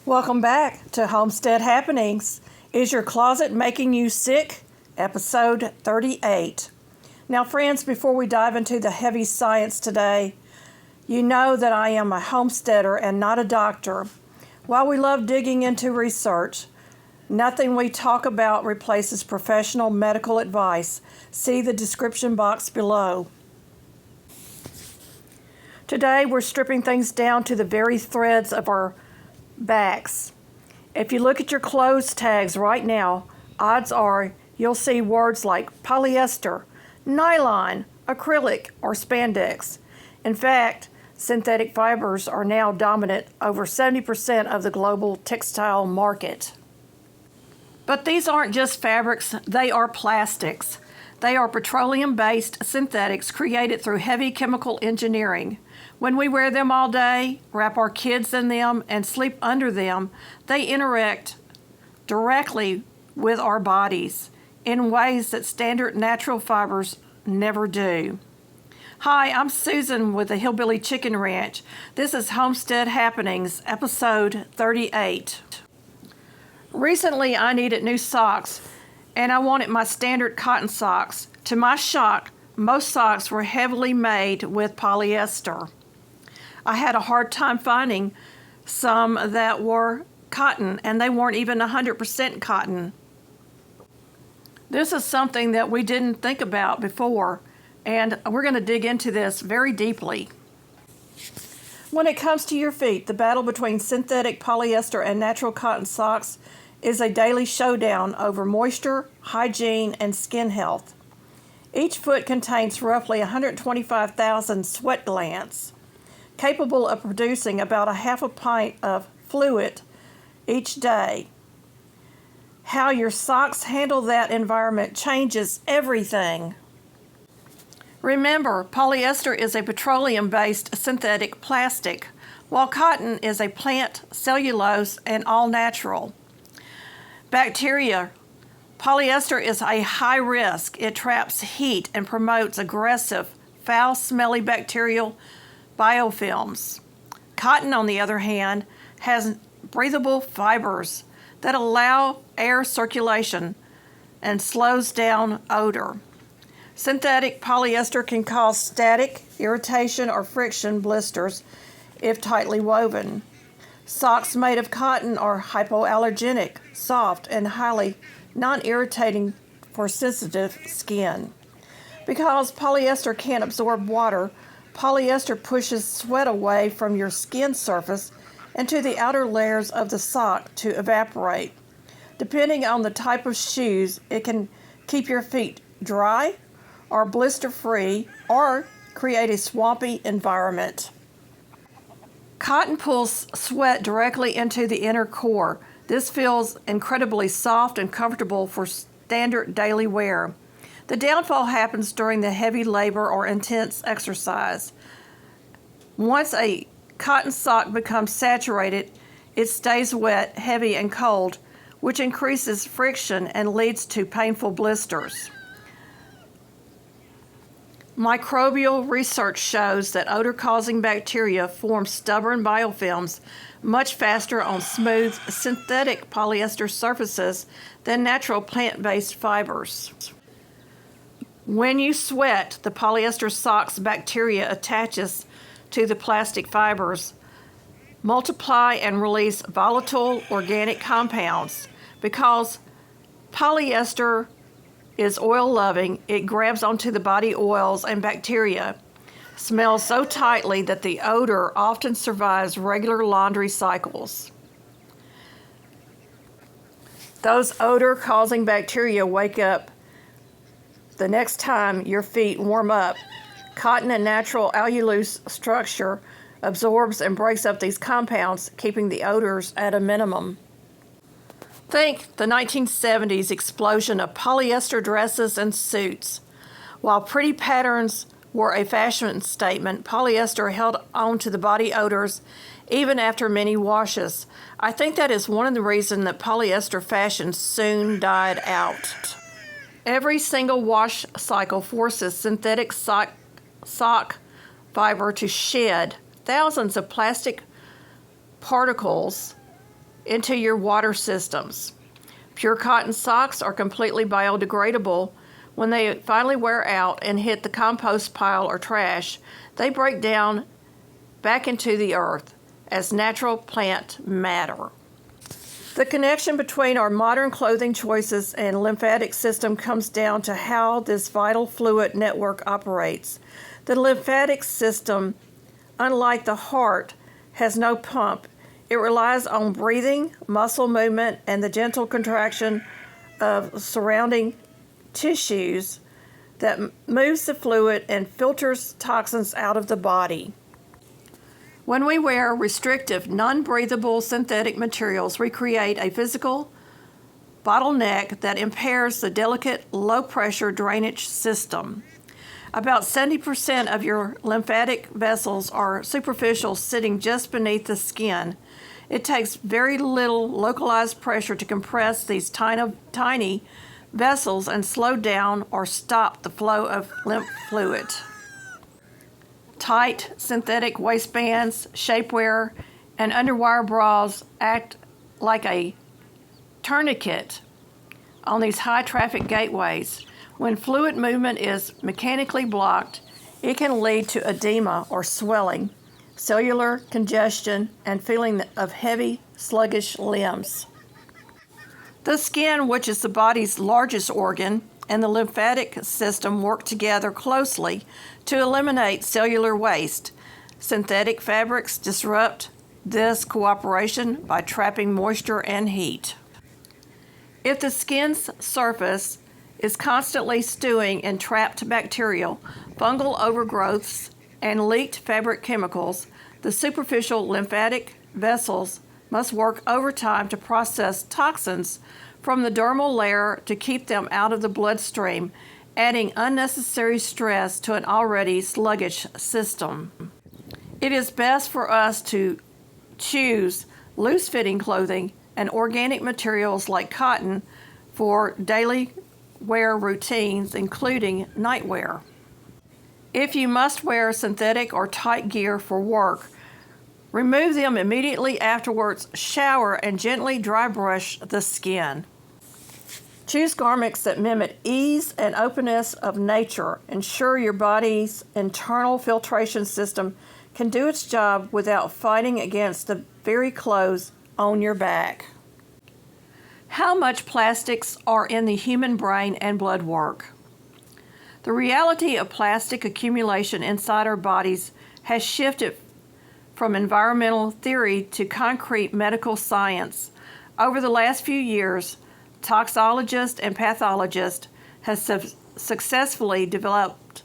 Welcome back to Homestead Happenings. Is your closet making you sick? Episode 38. Now, friends, before we dive into the heavy science today, you know that I am a homesteader and not a doctor. While we love digging into research, nothing we talk about replaces professional medical advice. See the description box below. Today, we're stripping things down to the very threads of our backs. If you look at your clothes tags right now, odds are you'll see words like polyester, nylon, acrylic, or spandex. In fact, synthetic fibers are now dominant over 70% of the global textile market. But these aren't just fabrics, they are plastics. They are petroleum-based synthetics created through heavy chemical engineering. When we wear them all day, wrap our kids in them, and sleep under them, they interact directly with our bodies in ways that standard natural fibers never do. Hi, I'm Susan with the Hillbilly Chicken Ranch. This is Homestead Happenings, episode 38. Recently, I needed new socks, and I wanted my standard cotton socks. To my shock, most socks were heavily made with polyester. I had a hard time finding some that were cotton, and they weren't even 100% cotton. This is something that we didn't think about before, and we're going to dig into this very deeply. When it comes to your feet, the battle between synthetic polyester and natural cotton socks is a daily showdown over moisture, hygiene, and skin health. Each foot contains roughly 125,000 sweat glands, capable of producing about a half a pint of fluid each day. How your socks handle that environment changes everything. Remember, polyester is a petroleum-based synthetic plastic, while cotton is a plant, cellulose, and all-natural. Bacteria. Polyester is a high risk. It traps heat and promotes aggressive, foul-smelly bacterial biofilms. Cotton, on the other hand, has breathable fibers that allow air circulation and slows down odor. Synthetic polyester can cause static, irritation, or friction blisters if tightly woven. Socks made of cotton are hypoallergenic, soft, and highly non-irritating for sensitive skin. Because polyester can't absorb water, polyester pushes sweat away from your skin surface and to the outer layers of the sock to evaporate. Depending on the type of shoes, it can keep your feet dry or blister-free or create a swampy environment. Cotton pulls sweat directly into the inner core. This feels incredibly soft and comfortable for standard daily wear. The downfall happens during the heavy labor or intense exercise. Once a cotton sock becomes saturated, it stays wet, heavy, and cold, which increases friction and leads to painful blisters. Microbial research shows that odor-causing bacteria form stubborn biofilms much faster on smooth synthetic polyester surfaces than natural plant-based fibers. When you sweat, the polyester sock's bacteria attaches to the plastic fibers, multiply, and release volatile organic compounds. Because polyester is oil-loving, it grabs onto the body oils and bacteria, smells so tightly that the odor often survives regular laundry cycles. Those odor-causing bacteria wake up the next time your feet warm up. Cotton and natural allulose structure absorbs and breaks up these compounds, keeping the odors at a minimum. Think the 1970s explosion of polyester dresses and suits. While pretty patterns were a fashion statement, polyester held on to the body odors even after many washes. I think that is one of the reasons that polyester fashion soon died out. Every single wash cycle forces synthetic sock fiber to shed thousands of plastic particles into your water systems. Pure cotton socks are completely biodegradable. When they finally wear out and hit the compost pile or trash, they break down back into the earth as natural plant matter. The connection between our modern clothing choices and lymphatic system comes down to how this vital fluid network operates. The lymphatic system, unlike the heart, has no pump. It relies on breathing, muscle movement, and the gentle contraction of surrounding tissues that moves the fluid and filters toxins out of the body. When we wear restrictive, non-breathable synthetic materials, we create a physical bottleneck that impairs the delicate, low-pressure drainage system. About 70% of your lymphatic vessels are superficial, sitting just beneath the skin. It takes very little localized pressure to compress these tiny vessels and slow down or stop the flow of lymph fluid. Tight synthetic waistbands, shapewear, and underwire bras act like a tourniquet on these high-traffic gateways. When fluid movement is mechanically blocked, it can lead to edema or swelling, cellular congestion, and feeling of heavy, sluggish limbs. The skin, which is the body's largest organ, and the lymphatic system work together closely to eliminate cellular waste. Synthetic fabrics disrupt this cooperation by trapping moisture and heat. If the skin's surface is constantly stewing in trapped bacterial, fungal overgrowths, and leaked fabric chemicals, the superficial lymphatic vessels must work overtime to process toxins from the dermal layer to keep them out of the bloodstream, adding unnecessary stress to an already sluggish system. It is best for us to choose loose-fitting clothing and organic materials like cotton for daily wear routines, including nightwear. If you must wear synthetic or tight gear for work, remove them immediately afterwards, shower, and gently dry brush the skin. Choose garments that mimic ease and openness of nature. Ensure your body's internal filtration system can do its job without fighting against the very clothes on your back. How much plastics are in the human brain and blood work? The reality of plastic accumulation inside our bodies has shifted from environmental theory to concrete medical science. Over the last few years, toxologists and pathologists have successfully developed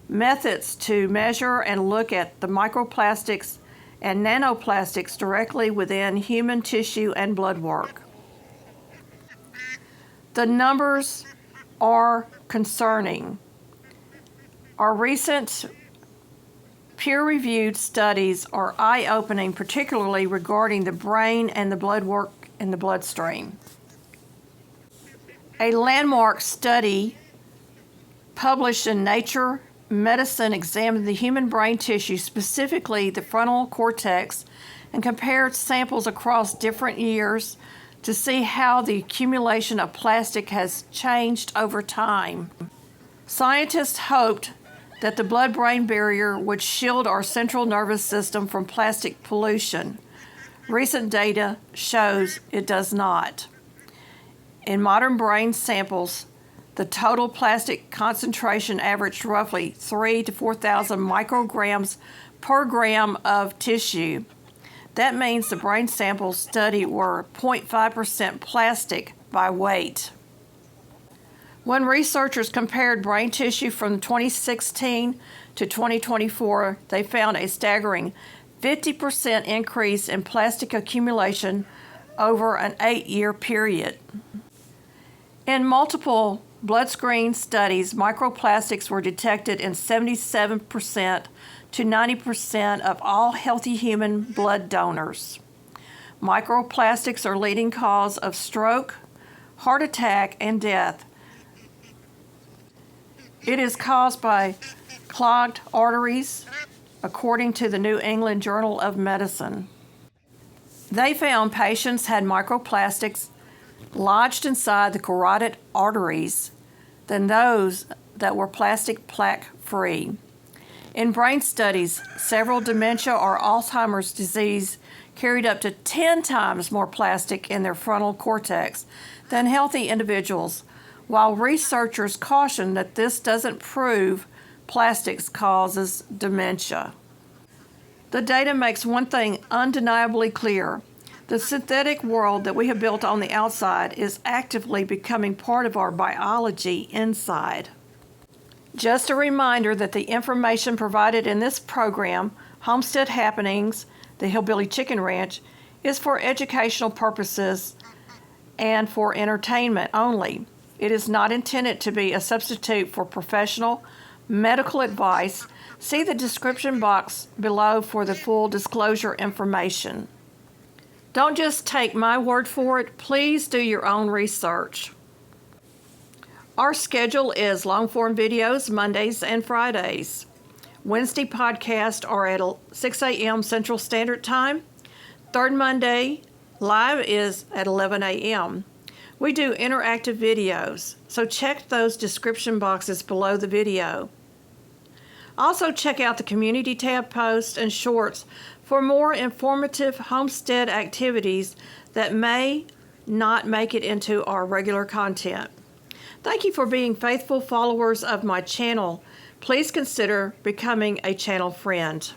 methods to measure and look at the microplastics and nanoplastics directly within human tissue and blood work. The numbers are concerning. Our recent peer-reviewed studies are eye-opening, particularly regarding the brain and the blood work in the bloodstream. A landmark study published in Nature Medicine examined the human brain tissue, specifically the frontal cortex, and compared samples across different years to see how the accumulation of plastic has changed over time. Scientists hoped that the blood-brain barrier would shield our central nervous system from plastic pollution. Recent data shows it does not. In modern brain samples, the total plastic concentration averaged roughly 3,000 to 4,000 micrograms per gram of tissue. That means the brain samples studied were 0.5% plastic by weight. When researchers compared brain tissue from 2016 to 2024, they found a staggering 50% increase in plastic accumulation over an 8-year period. In multiple blood screen studies, microplastics were detected in 77% to 90% of all healthy human blood donors. Microplastics are leading cause of stroke, heart attack, and death. It is caused by clogged arteries, according to the New England Journal of Medicine. They found patients had microplastics lodged inside the carotid arteries than those that were plastic plaque free. In brain studies, several dementia or Alzheimer's disease carried up to 10 times more plastic in their frontal cortex than healthy individuals, while researchers caution that this doesn't prove plastics causes dementia. The data makes one thing undeniably clear. The synthetic world that we have built on the outside is actively becoming part of our biology inside. Just a reminder that the information provided in this program, Homestead Happenings, the Hillbilly Chicken Ranch, is for educational purposes and for entertainment only. It is not intended to be a substitute for professional medical advice. See the description box below for the full disclosure information. Don't just take my word for it. Please do your own research. Our schedule is long-form videos Mondays and Fridays. Wednesday podcasts are at 6 a.m. Central Standard Time. Third Monday live is at 11 a.m. We do interactive videos, so check those description boxes below the video. Also check out the community tab posts and shorts for more informative homestead activities that may not make it into our regular content. Thank you for being faithful followers of my channel. Please consider becoming a channel friend.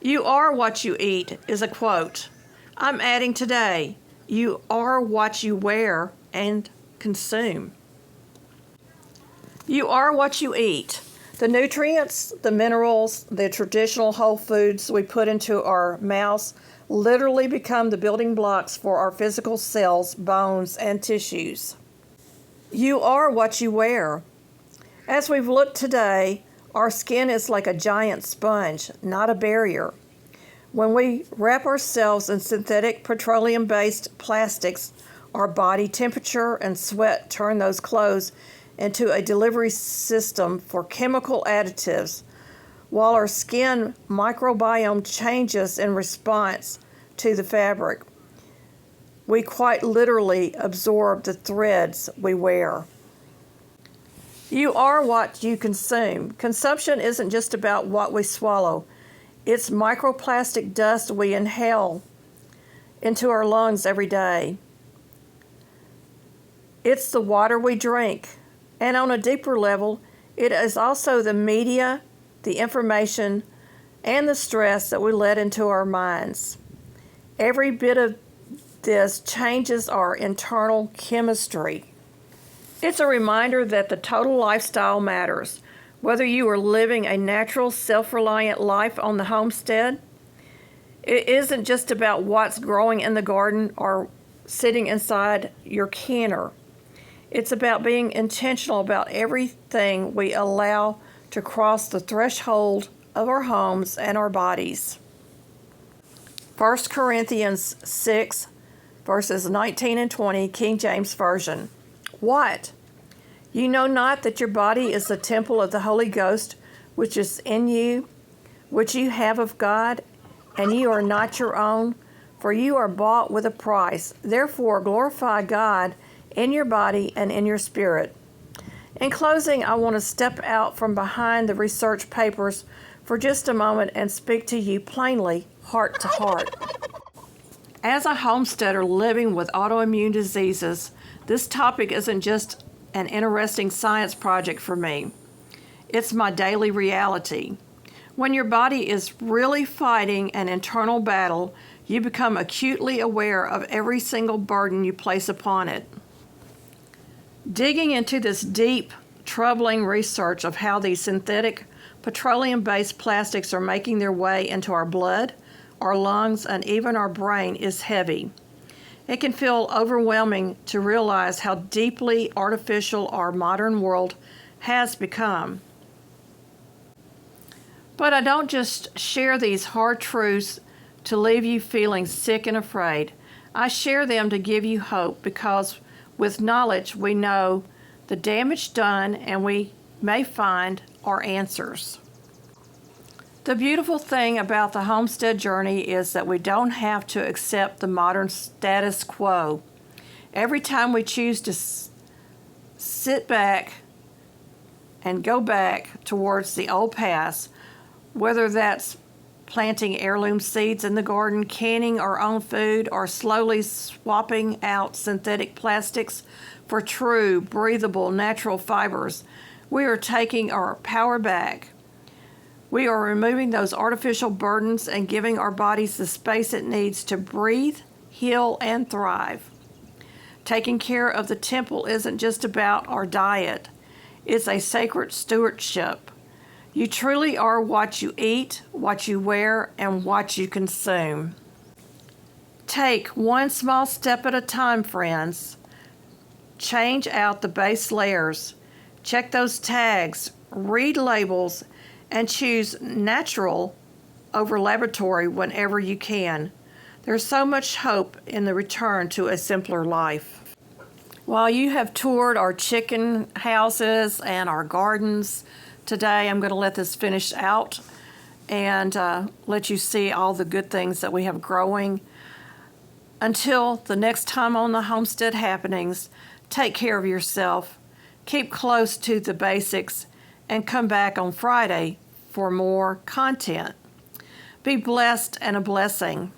You are what you eat is a quote. I'm adding today, you are what you wear and consume. You are what you eat. The nutrients, the minerals, the traditional whole foods we put into our mouths literally become the building blocks for our physical cells, bones, and tissues. You are what you wear. As we've looked today, our skin is like a giant sponge, not a barrier. When we wrap ourselves in synthetic petroleum-based plastics, our body temperature and sweat turn those clothes into a delivery system for chemical additives, while our skin microbiome changes in response to the fabric. We quite literally absorb the threads we wear. You are what you consume. Consumption isn't just about what we swallow. It's microplastic dust we inhale into our lungs every day. It's the water we drink. And on a deeper level, it is also the media, the information, and the stress that we let into our minds. Every bit of this changes our internal chemistry. It's a reminder that the total lifestyle matters. Whether you are living a natural, self-reliant life on the homestead, it isn't just about what's growing in the garden or sitting inside your canner. It's about being intentional about everything we allow to cross the threshold of our homes and our bodies. 1 Corinthians 6, verses 19 and 20, King James Version. What? You know not that your body is the temple of the Holy Ghost, which is in you, which you have of God, and you are not your own, for you are bought with a price. Therefore glorify God in your body and in your spirit. In closing, I want to step out from behind the research papers for just a moment and speak to you plainly, heart to heart. As a homesteader living with autoimmune diseases, this topic isn't just an interesting science project for me. It's my daily reality. When your body is really fighting an internal battle, you become acutely aware of every single burden you place upon it. Digging into this deep, troubling research of how these synthetic petroleum-based plastics are making their way into our blood, our lungs, and even our brain is heavy. It can feel overwhelming to realize how deeply artificial our modern world has become. But I don't just share these hard truths to leave you feeling sick and afraid. I share them to give you hope, because with knowledge we know the damage done and we may find our answers. The beautiful thing about the homestead journey is that we don't have to accept the modern status quo. Every time we choose to sit back and go back towards the old past, whether that's planting heirloom seeds in the garden, canning our own food, or slowly swapping out synthetic plastics for true, breathable, natural fibers, we are taking our power back. We are removing those artificial burdens and giving our bodies the space it needs to breathe, heal, and thrive. Taking care of the temple isn't just about our diet. It's a sacred stewardship. You truly are what you eat, what you wear, and what you consume. Take one small step at a time, friends. Change out the base layers. Check those tags, read labels, and choose natural over laboratory whenever you can. There's so much hope in the return to a simpler life. While you have toured our chicken houses and our gardens, today I'm going to let this finish out and let you see all the good things that we have growing. Until the next time on the Homestead Happenings, take care of yourself, keep close to the basics, and come back on Friday for more content. Be blessed and a blessing.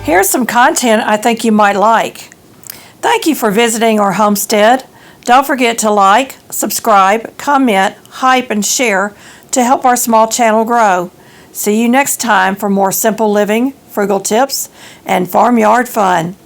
Here's some content I think you might like. Thank you for visiting our homestead. Don't forget to like, subscribe, comment, hype, and share to help our small channel grow. See you next time for more simple living, frugal tips, and farmyard fun.